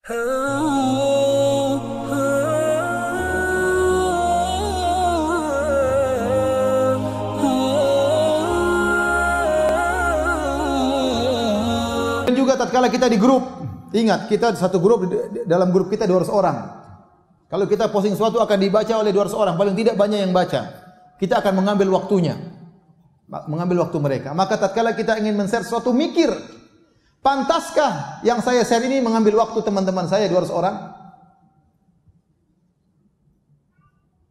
Dan juga tatkala kita di grup, ingat kita satu grup, dalam grup kita 200 orang. Kalau kita posting sesuatu akan dibaca oleh 200 orang, paling tidak banyak yang baca. Kita akan mengambil waktunya, mengambil waktu mereka. Maka tatkala kita ingin men-share sesuatu, mikir, pantaskah yang saya share ini mengambil waktu teman-teman saya 200 orang?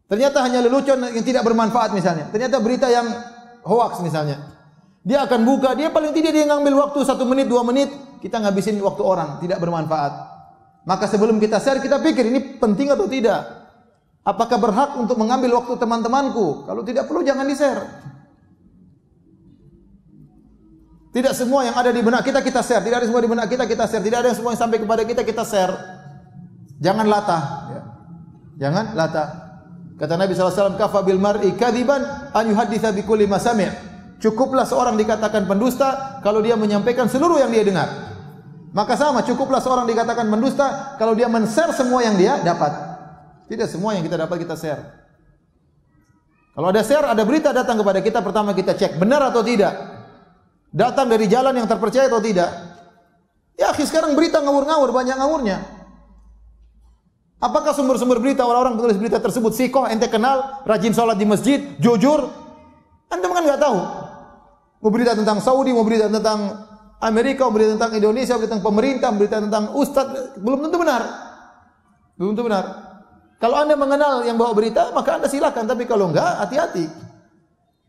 Ternyata hanya lelucon yang tidak bermanfaat misalnya. Ternyata berita yang hoax misalnya. Dia akan buka, dia paling tidak dia ngambil waktu 1 menit, 2 menit, kita ngabisin waktu orang, tidak bermanfaat. Maka sebelum kita share, kita pikir ini penting atau tidak? Apakah berhak untuk mengambil waktu teman-temanku? Kalau tidak perlu jangan di-share. Tidak semua yang ada di benak kita share. Tidak ada semua di benak kita share. Tidak ada yang semua yang sampai kepada kita share. Jangan latah. Ya. Jangan latah. Kata Nabi SAW, kafa bil mar'i kadziban an yuhadditsa bi kulli ma sami'. Cukuplah seorang dikatakan pendusta kalau dia menyampaikan seluruh yang dia dengar. Maka sama, cukuplah seorang dikatakan pendusta kalau dia men-share semua yang dia dapat. Tidak semua yang kita dapat kita share. Kalau ada share, ada berita datang kepada kita, pertama kita cek benar atau tidak. Datang dari jalan yang terpercaya atau tidak. Ya, sekarang berita ngawur-ngawur, banyak ngawurnya. Apakah sumber-sumber berita orang-orang penulis berita tersebut sikoh, ente kenal, rajin sholat di masjid, jujur? Anda kan nggak tahu. Mau berita tentang Saudi, mau berita tentang Amerika, mau berita tentang Indonesia, mau berita tentang pemerintah, mau berita tentang ustadz, belum tentu benar. Belum tentu benar. Kalau Anda mengenal yang bawa berita, maka Anda silakan. Tapi kalau enggak, hati-hati.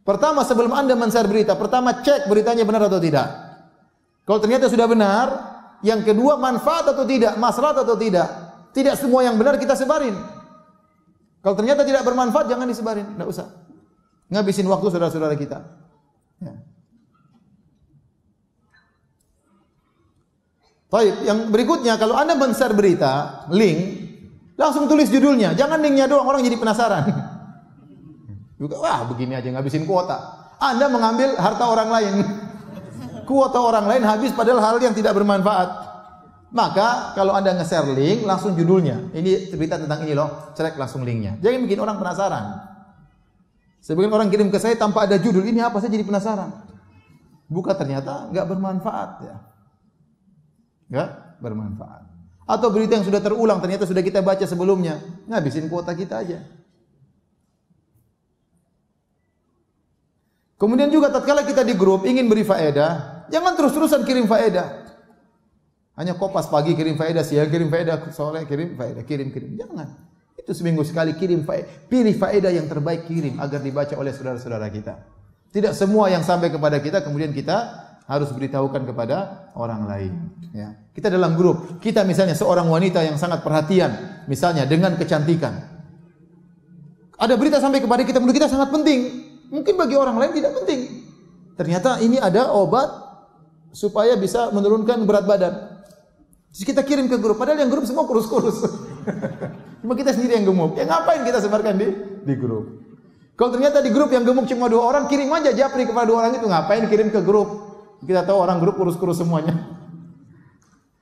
Pertama, sebelum Anda men-share berita, pertama cek beritanya benar atau tidak. Kalau ternyata sudah benar, yang kedua manfaat atau tidak, maslahat atau tidak. Tidak semua yang benar kita sebarin. Kalau ternyata tidak bermanfaat, jangan disebarin. Tidak usah. Ngabisin waktu saudara-saudara kita. Ya. Baik, yang berikutnya, kalau Anda men-share berita, link, langsung tulis judulnya. Jangan linknya doang, orang jadi penasaran. Juga, wah begini aja ngabisin kuota. Anda mengambil harta orang lain. Kuota orang lain habis padahal hal yang tidak bermanfaat. Maka kalau Anda nge-share link, langsung judulnya. Ini berita tentang ini loh, selek langsung linknya. Jangan bikin orang penasaran. Sebagian orang kirim ke saya tanpa ada judul, ini apa, saya jadi penasaran. Buka ternyata nggak bermanfaat ya. Nggak bermanfaat. Atau berita yang sudah terulang, ternyata sudah kita baca sebelumnya. Ngabisin kuota kita aja. Kemudian juga tatkala kita di grup ingin beri faedah, jangan terus-terusan kirim faedah. Hanya kopas pagi kirim faedah, siang kirim faedah, sore kirim faedah, kirim. Jangan. Itu seminggu sekali kirim faedah. Pilih faedah yang terbaik kirim agar dibaca oleh saudara-saudara kita. Tidak semua yang sampai kepada kita kemudian kita harus beritahukan kepada orang lain. Ya. Kita dalam grup, kita misalnya seorang wanita yang sangat perhatian, misalnya dengan kecantikan. Ada berita sampai kepada kita, menurut kita sangat penting. Mungkin bagi orang lain tidak penting. Ternyata ini ada obat supaya bisa menurunkan berat badan. Terus kita kirim ke grup, padahal yang grup semua kurus-kurus. Cuma kita sendiri yang gemuk. Ya ngapain kita sebarkan di grup? Kalau ternyata di grup yang gemuk cuma 2 orang, kirim aja japri kepada 2 orang itu. Ngapain kirim ke grup? Kita tahu orang grup kurus-kurus semuanya.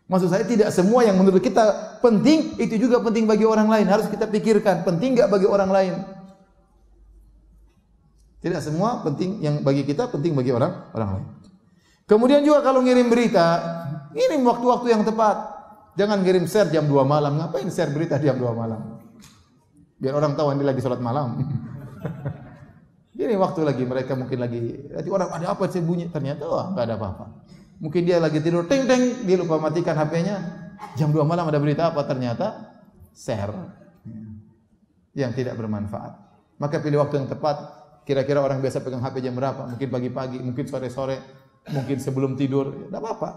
Maksud saya tidak semua yang menurut kita penting, itu juga penting bagi orang lain. Harus kita pikirkan, penting enggak bagi orang lain. Tidak semua penting yang bagi kita, penting bagi orang lain. Kemudian juga kalau ngirim berita, ngirim waktu-waktu yang tepat. Jangan ngirim share jam 2 malam. Ngapain share berita jam 2 malam? Biar orang tahu ini lagi sholat malam. Ini waktu lagi mereka mungkin lagi, orang ada apa sih bunyi? Ternyata wah enggak ada apa-apa. Mungkin dia lagi tidur, ting dia lupa matikan HP-nya. Jam 2 malam ada berita apa? Ternyata share yang tidak bermanfaat. Maka pilih waktu yang tepat. Kira-kira orang biasa pegang HP jam berapa? Mungkin pagi-pagi, mungkin sore-sore, mungkin sebelum tidur. Enggak apa-apa.